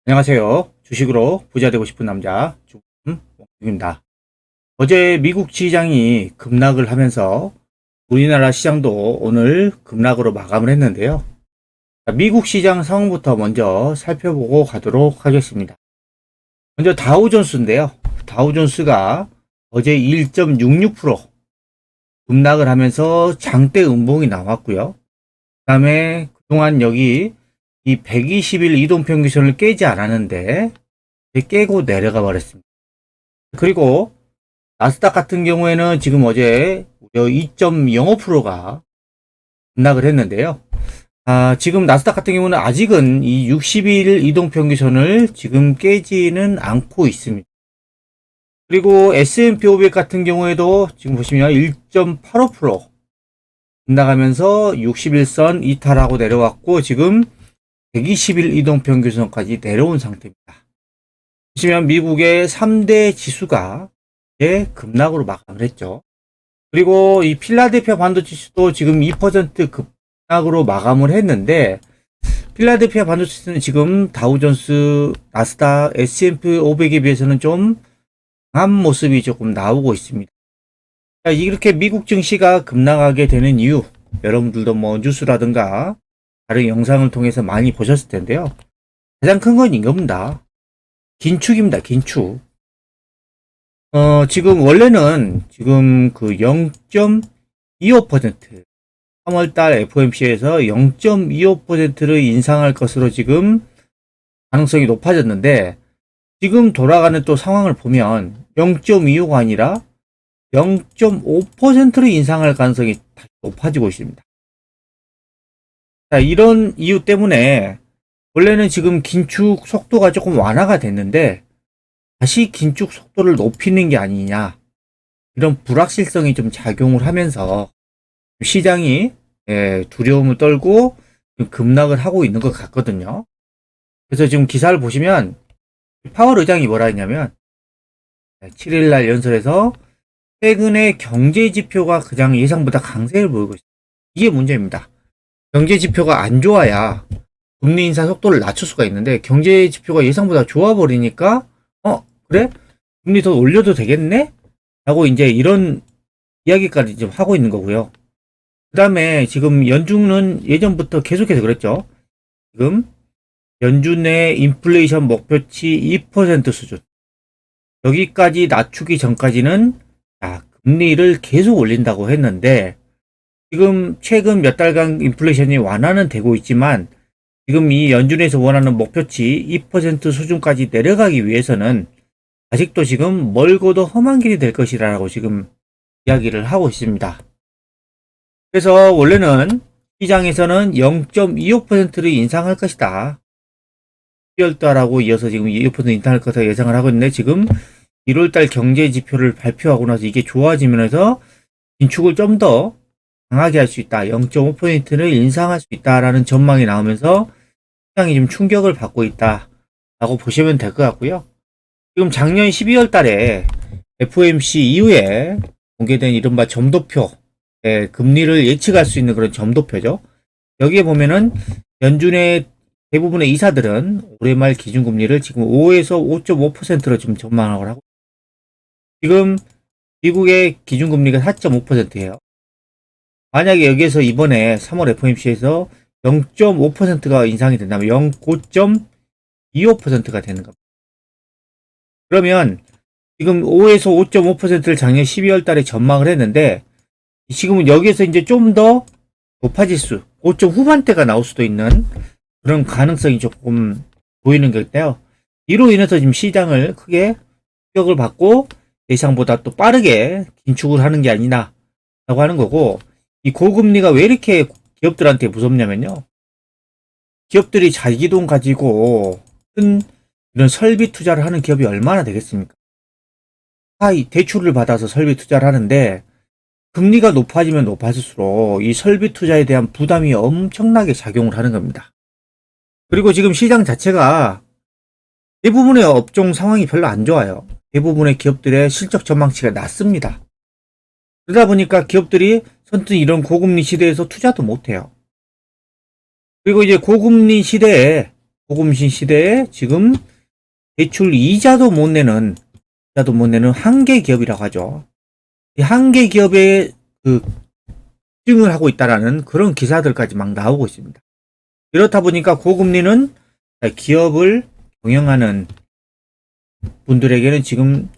안녕하세요. 주식으로 부자 되고 싶은 남자 주입니다. 어제 미국 시장이 급락을 하면서 우리나라 시장도 오늘 급락으로 마감을 했는데요. 미국 시장 상황부터 먼저 살펴보고 가도록 하겠습니다. 먼저 다우존스인데요. 다우존스가 어제 1.66% 급락을 하면서 장대 음봉이 나왔고요. 그 다음에 그동안 여기 이 120일 이동평균선을 깨지 않았는데 깨고 내려가 버렸습니다. 그리고 나스닥 같은 경우에는 지금 어제 2.05%가 급락을 했는데요. 지금 나스닥 같은 경우는 아직은 이 60일 이동평균선을 지금 깨지는 않고 있습니다. 그리고 S&P 500 같은 경우에도 지금 보시면 1.85% 급락하면서 60일선 이탈하고 내려왔고 지금 120일 이동평균선까지 내려온 상태입니다. 보시면 미국의 3대 지수가 급락으로 마감을 했죠. 그리고 이 필라델피아 반도체도 지금 2% 급락으로 마감을 했는데 필라델피아 반도체는 지금 다우존스, 나스닥, S&P 500에 비해서는 좀 강한 모습이 조금 나오고 있습니다. 이렇게 미국 증시가 급락하게 되는 이유, 여러분들도 뭐 뉴스라든가 다른 영상을 통해서 많이 보셨을 텐데요. 가장 큰 건 이겁니다. 긴축입니다. 긴축. 지금 원래는 지금 그 0.25% 3월달 FOMC에서 0.25%를 인상할 것으로 지금 가능성이 높아졌는데 지금 돌아가는 또 상황을 보면 0.25가 아니라 0.5%를 인상할 가능성이 다시 높아지고 있습니다. 자, 이런 이유 때문에 원래는 지금 긴축 속도가 조금 완화가 됐는데 다시 긴축 속도를 높이는 게 아니냐, 이런 불확실성이 좀 작용을 하면서 시장이 두려움을 떨고 급락을 하고 있는 것 같거든요. 그래서 지금 기사를 보시면 파월 의장이 뭐라 했냐면 7일날 연설에서 최근에 경제 지표가 그냥 예상보다 강세를 보이고 있습니다. 이게 문제입니다. 경제 지표가 안 좋아야 금리 인사 속도를 낮출 수가 있는데 경제 지표가 예상보다 좋아 버리니까 그래? 금리 더 올려도 되겠네? 라고 이제 이런 이야기까지 좀 하고 있는 거고요. 그 다음에 지금 연준은 예전부터 계속해서 그랬죠. 지금 연준의 인플레이션 목표치 2% 수준, 여기까지 낮추기 전까지는 금리를 계속 올린다고 했는데 지금 최근 몇 달간 인플레이션이 완화는 되고 있지만 지금 이 연준에서 원하는 목표치 2% 수준까지 내려가기 위해서는 아직도 지금 멀고도 험한 길이 될 것이라고 지금 이야기를 하고 있습니다. 그래서 원래는 시장에서는 0.25%를 인상할 것이다. 12월달하고 이어서 지금 2% 인상할 것을 예상을 하고 있는데 지금 1월달 경제 지표를 발표하고 나서 이게 좋아지면서 긴축을 좀 더 강하게 할 수 있다. 0.5%를 인상할 수 있다라는 전망이 나오면서 시장이 좀 충격을 받고 있다라고 보시면 될 것 같고요. 지금 작년 12월 달에 FOMC 이후에 공개된 이른바 점도표, 금리를 예측할 수 있는 그런 점도표죠. 여기에 보면은 연준의 대부분의 이사들은 올해 말 기준금리를 지금 5에서 5.5%로 지금 전망을 하고, 지금 미국의 기준금리가 4.5%예요. 만약에 여기에서 이번에 3월 FOMC에서 0.5%가 인상이 된다면 0.25%가 되는 겁니다. 그러면 지금 5에서 5.5%를 작년 12월 달에 전망을 했는데 지금은 여기에서 이제 좀 더 높아질 5점 후반대가 나올 수도 있는 그런 가능성이 조금 보이는 것인데요. 이로 인해서 지금 시장을 크게 충격을 받고 예상보다 또 빠르게 긴축을 하는 게 아니냐라고 하는 거고, 이 고금리가 왜 이렇게 기업들한테 무섭냐면요. 기업들이 자기 돈 가지고 큰 이런 설비 투자를 하는 기업이 얼마나 되겠습니까? 대출을 받아서 설비 투자를 하는데 금리가 높아지면 높아질수록 이 설비 투자에 대한 부담이 엄청나게 작용을 하는 겁니다. 그리고 지금 시장 자체가 대부분의 업종 상황이 별로 안 좋아요. 대부분의 기업들의 실적 전망치가 낮습니다. 그러다 보니까 기업들이 선뜻 이런 고금리 시대에서 투자도 못해요. 그리고 이제 고금리 시대에 고금신 시대에 지금 대출 이자도 못 내는 한계 기업이라고 하죠. 이 한계 기업에 그 집중을 하고 있다라는 그런 기사들까지 막 나오고 있습니다. 이렇다 보니까 고금리는 기업을 경영하는 분들에게는 지금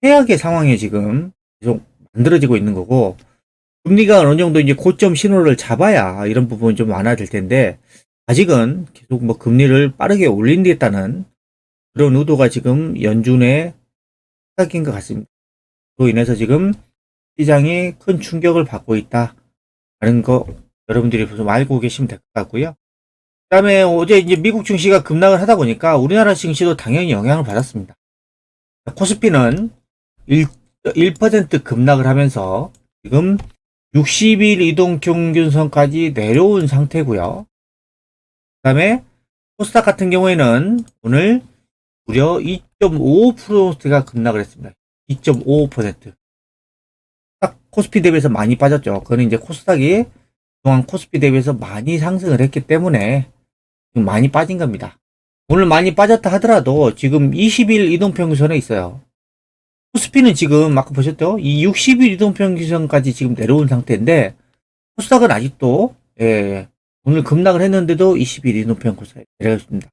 최악의 상황이 지금 계속 만들어지고 있는 거고, 금리가 어느 정도 이제 고점 신호를 잡아야 이런 부분이 좀 완화될 텐데, 아직은 계속 뭐 금리를 빠르게 올린다는 그런 의도가 지금 연준의 시작인 것 같습니다. 그로 인해서 지금 시장이 큰 충격을 받고 있다라는 거 여러분들이 좀 알고 계시면 될 것 같고요. 그 다음에 어제 이제 미국 증시가 급락을 하다 보니까 우리나라 증시도 당연히 영향을 받았습니다. 코스피는 1% 급락을 하면서 지금 60일 이동 평균선까지 내려온 상태고요. 그 다음에 코스닥 같은 경우에는 오늘 무려 2.55%가 급락을 했습니다. 2.55%. 딱 코스피 대비해서 많이 빠졌죠. 그거는 이제 코스닥이 그동안 코스피 대비해서 많이 상승을 했기 때문에 지금 많이 빠진 겁니다. 오늘 많이 빠졌다 하더라도 지금 20일 이동평균선에 있어요. 코스피는 지금 아까 보셨죠? 이 60일 이동평균선까지 지금 내려온 상태인데 코스닥은 아직도 오늘 급락을 했는데도 20일 이동평균선에 내려갔습니다.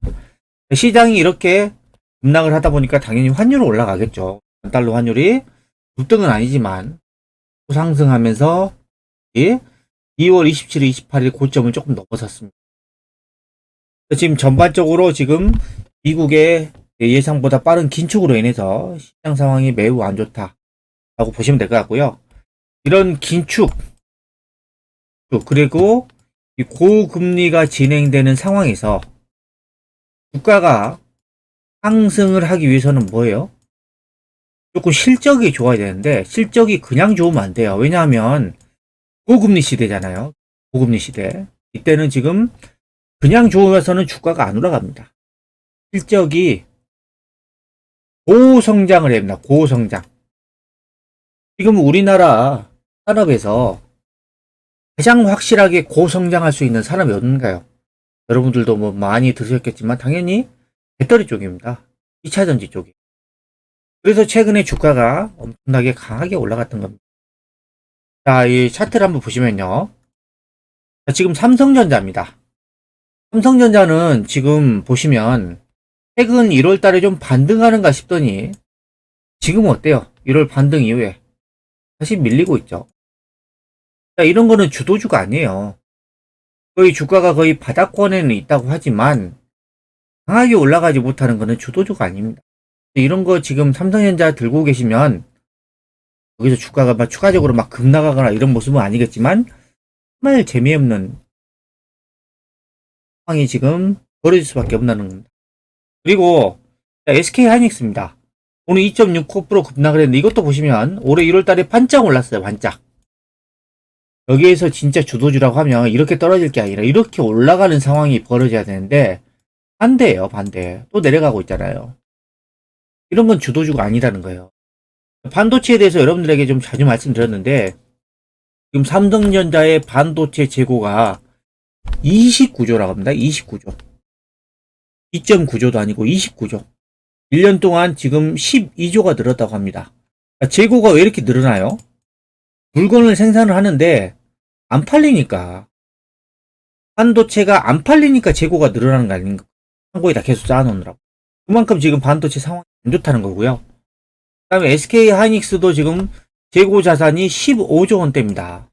시장이 이렇게 급락을 하다 보니까 당연히 환율은 올라가겠죠. 달러 환율이 급등은 아니지만 상승하면서 2월 27일, 28일 고점을 조금 넘어섰습니다. 지금 전반적으로 지금 미국의 예상보다 빠른 긴축으로 인해서 시장 상황이 매우 안 좋다라고 보시면 될 것 같고요. 이런 긴축 그리고 이 고금리가 진행되는 상황에서 주가가 상승을 하기 위해서는 뭐예요? 조금 실적이 좋아야 되는데 실적이 그냥 좋으면 안 돼요. 왜냐하면 고금리 시대잖아요. 고금리 시대. 이때는 지금 그냥 좋아서는 주가가 안 올라갑니다. 실적이 고성장을 해야 됩니다. 고성장. 지금 우리나라 산업에서 가장 확실하게 고성장할 수 있는 산업이 어딘가요? 여러분들도 뭐 많이 들으셨겠지만 당연히 배터리 쪽입니다. 2차전지 쪽이. 그래서 최근에 주가가 엄청나게 강하게 올라갔던 겁니다. 자, 이 차트를 한번 보시면요. 자, 지금 삼성전자입니다. 삼성전자는 지금 보시면 최근 1월 달에 좀 반등하는가 싶더니 지금은 어때요? 1월 반등 이후에 다시 밀리고 있죠. 자, 이런 거는 주도주가 아니에요. 거의 주가가 거의 바닥권에는 있다고 하지만 강하게 올라가지 못하는 거는 주도주가 아닙니다. 이런 거 지금 삼성전자 들고 계시면 여기서 주가가 막 추가적으로 막 급락하거나 이런 모습은 아니겠지만 정말 재미없는 상황이 지금 벌어질 수밖에 없다는 겁니다. 그리고 SK 하이닉스입니다. 오늘 2.6% 급락을 했는데 이것도 보시면 올해 1월 달에 반짝 올랐어요. 반짝. 여기에서 진짜 주도주라고 하면 이렇게 떨어질 게 아니라 이렇게 올라가는 상황이 벌어져야 되는데 반대예요. 반대. 또 내려가고 있잖아요. 이런 건 주도주가 아니라는 거예요. 반도체에 대해서 여러분들에게 좀 자주 말씀드렸는데 지금 삼성전자의 반도체 재고가 29조라고 합니다. 29조. 2.9조도 아니고 29조. 1년 동안 지금 12조가 늘었다고 합니다. 재고가 왜 이렇게 늘어나요? 물건을 생산을 하는데 안 팔리니까. 반도체가 안 팔리니까 재고가 늘어나는 거 아닌가? 창고에다 계속 쌓아놓느라고. 그만큼 지금 반도체 상황이 안 좋다는 거고요. 그 다음에 SK 하이닉스도 지금 재고 자산이 15조 원대입니다.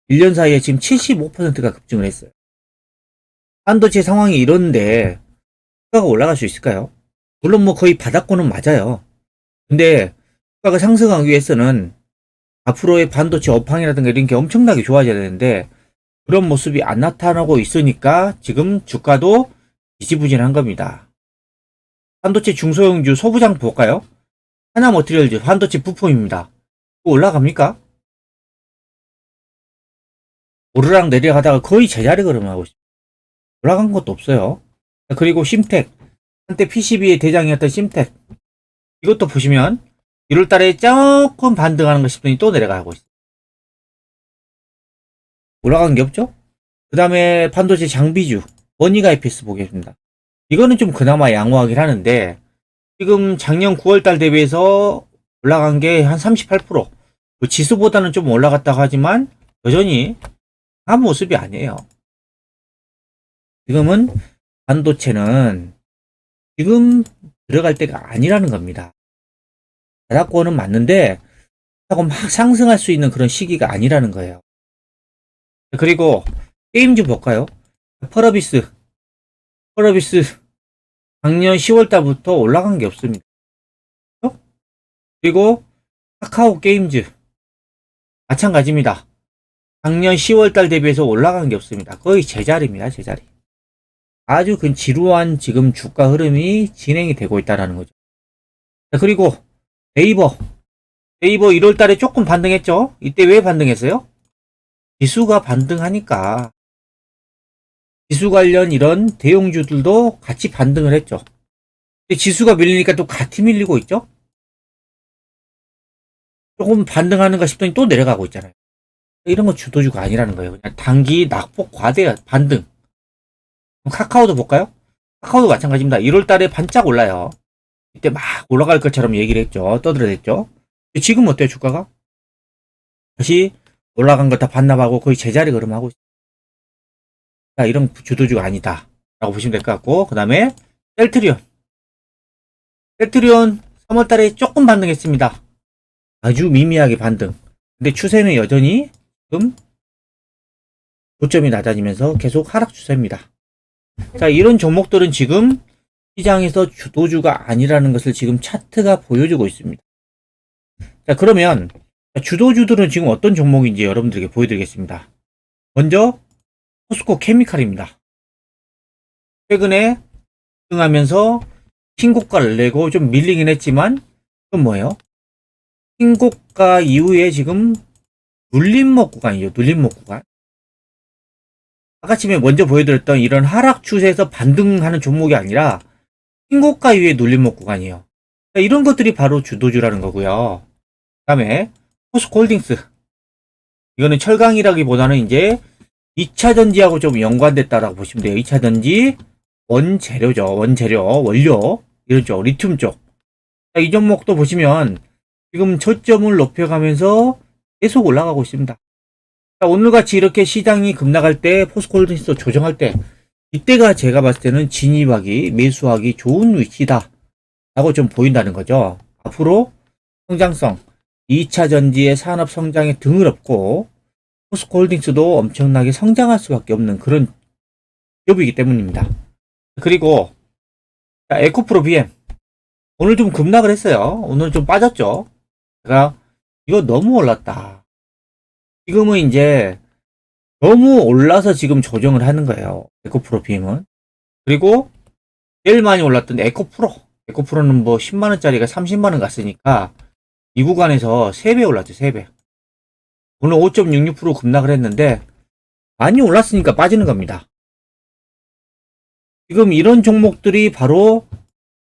1년 사이에 지금 75%가 급증을 했어요. 반도체 상황이 이런데 주가가 올라갈 수 있을까요? 물론 뭐 거의 바닥권은 맞아요. 근데 주가가 상승하기 위해서는 앞으로의 반도체 업황이라든가 이런 게 엄청나게 좋아져야 되는데 그런 모습이 안 나타나고 있으니까 지금 주가도 지지부진한 겁니다. 반도체 중소형주 소부장 볼까요? 하나머티리얼즈 반도체 부품입니다. 올라갑니까? 오르락 내려가다가 거의 제자리 걸음하고 있습니다. 올라간 것도 없어요. 그리고 심텍 한때 PCB의 대장이었던 심텍 이것도 보시면 1월 달에 조금 반등하는 거 싶더니 또 내려가고 있어요. 올라간 게 없죠? 그 다음에 반도체 장비주 머니가이피스 보겠습니다. 이거는 좀 그나마 양호하긴 하는데, 지금 작년 9월달 대비해서 올라간 게 한 38%. 그 지수보다는 좀 올라갔다고 하지만, 여전히 강한 모습이 아니에요. 지금은 반도체는 지금 들어갈 때가 아니라는 겁니다. 바닥권은 맞는데, 하고 막 상승할 수 있는 그런 시기가 아니라는 거예요. 그리고 게임 좀 볼까요? 펄어비스 작년 10월 달부터 올라간 게 없습니다. 그리고 카카오 게임즈 마찬가지입니다. 작년 10월 달 대비해서 올라간 게 없습니다. 거의 제자리입니다. 제자리. 아주 그 지루한 지금 주가 흐름이 진행이 되고 있다는 거죠. 그리고 네이버 1월 달에 조금 반등했죠? 이때 왜 반등했어요? 지수가 반등하니까 지수 관련 이런 대형주들도 같이 반등을 했죠. 근데 지수가 밀리니까 또 같이 밀리고 있죠? 조금 반등하는가 싶더니 또 내려가고 있잖아요. 이런 건 주도주가 아니라는 거예요. 그냥 단기 낙폭 과대 반등. 카카오도 볼까요? 카카오도 마찬가지입니다. 1월 달에 반짝 올라요. 이때 막 올라갈 것처럼 얘기를 했죠. 떠들어댔죠. 지금 어때요, 주가가? 다시 올라간 거 다 반납하고 거의 제자리 걸음하고 있어요. 자, 이런 주도주가 아니다. 라고 보시면 될 것 같고, 그 다음에 셀트리온 3월 달에 조금 반등했습니다. 아주 미미하게 반등. 근데 추세는 여전히 지금 고점이 낮아지면서 계속 하락 추세입니다. 자, 이런 종목들은 지금 시장에서 주도주가 아니라는 것을 지금 차트가 보여주고 있습니다. 자, 그러면 주도주들은 지금 어떤 종목인지 여러분들에게 보여드리겠습니다. 먼저 포스코 케미칼입니다. 최근에 등하면서 신고가를 내고 좀 밀리긴 했지만 그건 뭐예요? 신고가 이후에 지금 눌림목 구간이죠. 눌림목 구간. 아까 먼저 보여드렸던 이런 하락 추세에서 반등하는 종목이 아니라 신고가 이후에 눌림목 구간이에요. 이런 것들이 바로 주도주라는 거고요. 그 다음에 포스코홀딩스. 이거는 철강이라기보다는 이제 2차전지하고 좀 연관됐다라고 보시면 돼요. 2차전지 원재료죠. 원료 이런 쪽 리튬 쪽. 이 종목도 보시면 지금 저점을 높여가면서 계속 올라가고 있습니다. 오늘같이 이렇게 시장이 급락할 때 포스코홀딩스도 조정할 때 이때가 제가 봤을 때는 진입하기 매수하기 좋은 위치다 라고 좀 보인다는 거죠. 앞으로 성장성 2차 전지의 산업 성장에 등을 업고 포스코홀딩스도 엄청나게 성장할 수밖에 없는 그런 기업이기 때문입니다. 그리고 에코프로 BM 오늘 좀 급락을 했어요. 오늘 좀 빠졌죠. 제가 이거 너무 올랐다. 지금은 이제 너무 올라서 지금 조정을 하는 거예요. 에코프로 BM은. 그리고 제일 많이 올랐던 에코프로는 뭐 10만원짜리가 30만원 갔으니까 이 구간에서 3배 올랐죠. 3배. 오늘 5.66% 급락을 했는데 많이 올랐으니까 빠지는 겁니다. 지금 이런 종목들이 바로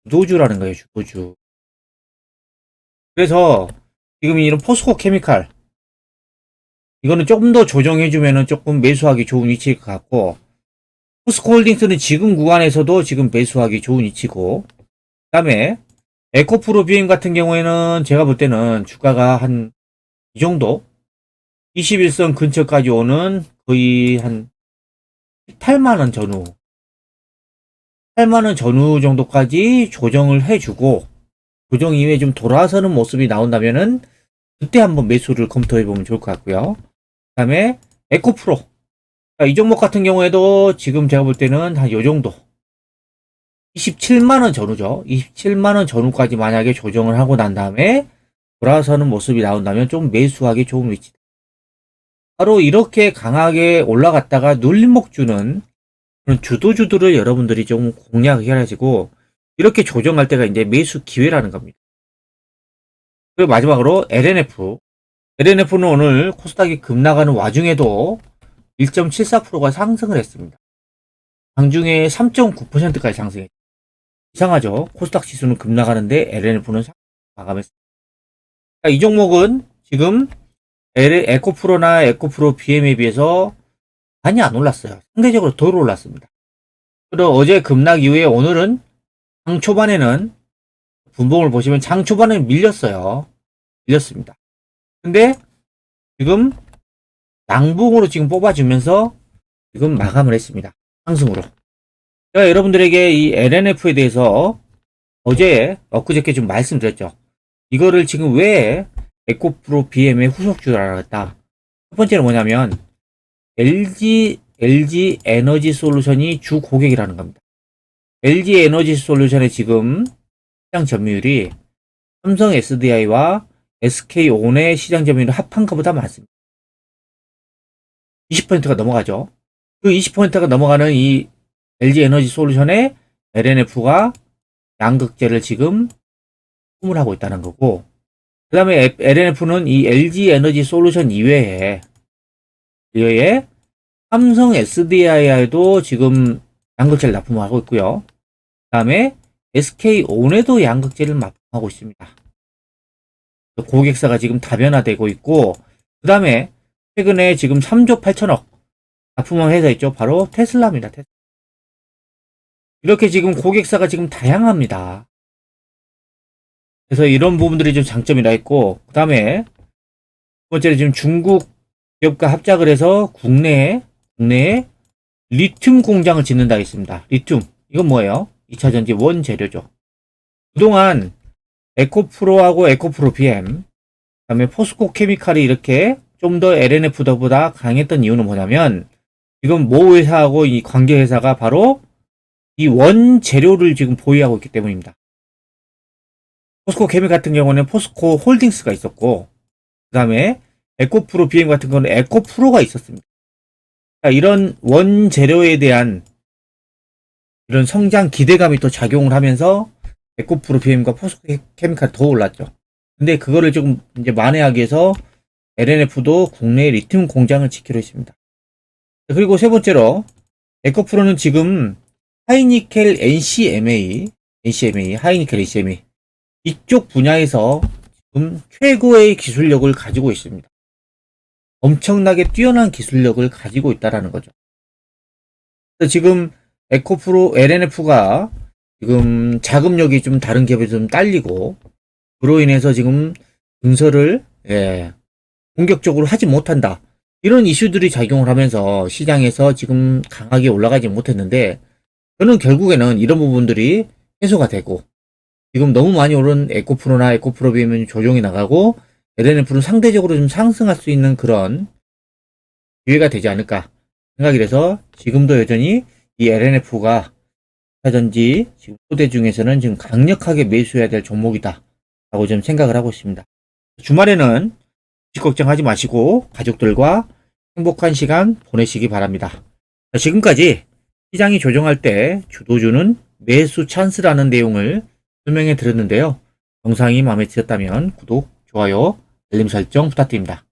주도주라는 거예요. 주도주. 그래서 지금 이런 포스코 케미칼 이거는 조금 더 조정해주면은 조금 매수하기 좋은 위치일 것 같고 포스코홀딩스는 지금 구간에서도 지금 매수하기 좋은 위치고 그 다음에 에코프로 BM 같은 경우에는 제가 볼 때는 주가가 한 이 정도 21선 근처까지 오는 거의 한 8만원 전후 8만원 전후 정도까지 조정을 해주고 조정 이후에 좀 돌아서는 모습이 나온다면은 그때 한번 매수를 검토해보면 좋을 것 같고요. 그 다음에 에코프로 이 종목 같은 경우에도 지금 제가 볼 때는 한 요 정도 27만원 전후죠. 27만원 전후까지 만약에 조정을 하고 난 다음에 돌아서는 모습이 나온다면 좀 매수하기 좋은 위치다. 바로 이렇게 강하게 올라갔다가 눌림목 주는 그런 주도주들을 여러분들이 좀 공략해가지고 이렇게 조정할 때가 이제 매수 기회라는 겁니다. 그리고 마지막으로 LNF는 오늘 코스닥이 급락하는 와중에도 1.74%가 상승을 했습니다. 장중에 3.9%까지 상승했죠. 이상하죠? 코스닥 지수는 급락하는데 LNF는 마감했습니다. 이 종목은 지금 에코프로나 에코프로 BM에 비해서 많이 안 올랐어요. 상대적으로 덜 올랐습니다. 그리고 어제 급락 이후에 오늘은 장 초반에는 분봉을 보시면 장 초반에 밀렸어요. 밀렸습니다. 근데 지금 양봉으로 지금 뽑아주면서 지금 마감을 했습니다. 상승으로. 제가 여러분들에게 이 LNF에 대해서 어제 엊그저께 좀 말씀드렸죠. 이거를 지금 왜 에코프로 BM의 후속주라고 했다. 첫 번째는 뭐냐면 LG 에너지 솔루션이 주 고객이라는 겁니다. LG 에너지 솔루션의 지금 시장 점유율이 삼성 SDI와 SK온의 시장 점유율 합한 것보다 많습니다. 20%가 넘어가죠. 그 20%가 넘어가는 이 LG 에너지 솔루션의 LNF가 양극재를 지금 품을 하고 있다는 거고, 그 다음에 LNF는 이 LG 에너지 솔루션 이외에 삼성 SDI에도 지금 양극재를 납품하고 있고요. 그 다음에 SK온에도 양극재를 납품하고 있습니다. 고객사가 지금 다변화되고 있고, 그 다음에 최근에 지금 3조 8천억 납품한 회사 있죠. 바로 테슬라입니다. 이렇게 지금 고객사가 지금 다양합니다. 그래서 이런 부분들이 좀 장점이라 했고, 그 다음에 두 번째로 지금 중국 기업과 합작을 해서 국내에 리튬 공장을 짓는다 했습니다. 리튬. 이건 뭐예요? 2차전지 원재료죠. 그동안 에코프로하고 에코프로 BM, 그 다음에 포스코 케미칼이 이렇게 좀 더 LNF보다 강했던 이유는 뭐냐면, 지금 모 회사하고 이 관계 회사가 바로 이 원재료를 지금 보유하고 있기 때문입니다. 포스코 케미 같은 경우는 포스코 홀딩스가 있었고, 그 다음에 에코프로 BM 같은 경우는 에코프로가 있었습니다. 이런 원재료에 대한 이런 성장 기대감이 또 작용을 하면서 에코프로 BM과 포스코 케미칼이 더 올랐죠. 근데 그거를 조금 이제 만회하기 위해서 LNF도 국내 리튬 공장을 짓기로 했습니다. 그리고 세 번째로 에코프로는 지금 하이니켈 NCMA, 하이니켈 NCMA 이쪽 분야에서 지금 최고의 기술력을 가지고 있습니다. 엄청나게 뛰어난 기술력을 가지고 있다라는 거죠. 그래서 지금 에코프로 LNF가 지금 자금력이 좀 다른 기업에 좀 딸리고, 그로 인해서 지금 증설을 공격적으로 하지 못한다. 이런 이슈들이 작용을 하면서 시장에서 지금 강하게 올라가지 못했는데, 저는 결국에는 이런 부분들이 해소가 되고, 지금 너무 많이 오른 에코프로나 에코프로 BM은 조정이 나가고, LNF는 상대적으로 좀 상승할 수 있는 그런 기회가 되지 않을까 생각이 돼서, 지금도 여전히 이 LNF가 차전지 지금 소대 중에서는 지금 강력하게 매수해야 될 종목이다 라고 좀 생각을 하고 있습니다. 주말에는 주식 걱정하지 마시고 가족들과 행복한 시간 보내시기 바랍니다. 지금까지 시장이 조정할 때 주도주는 매수 찬스라는 내용을 설명해 드렸는데요. 영상이 마음에 드셨다면 구독, 좋아요, 알림 설정 부탁드립니다.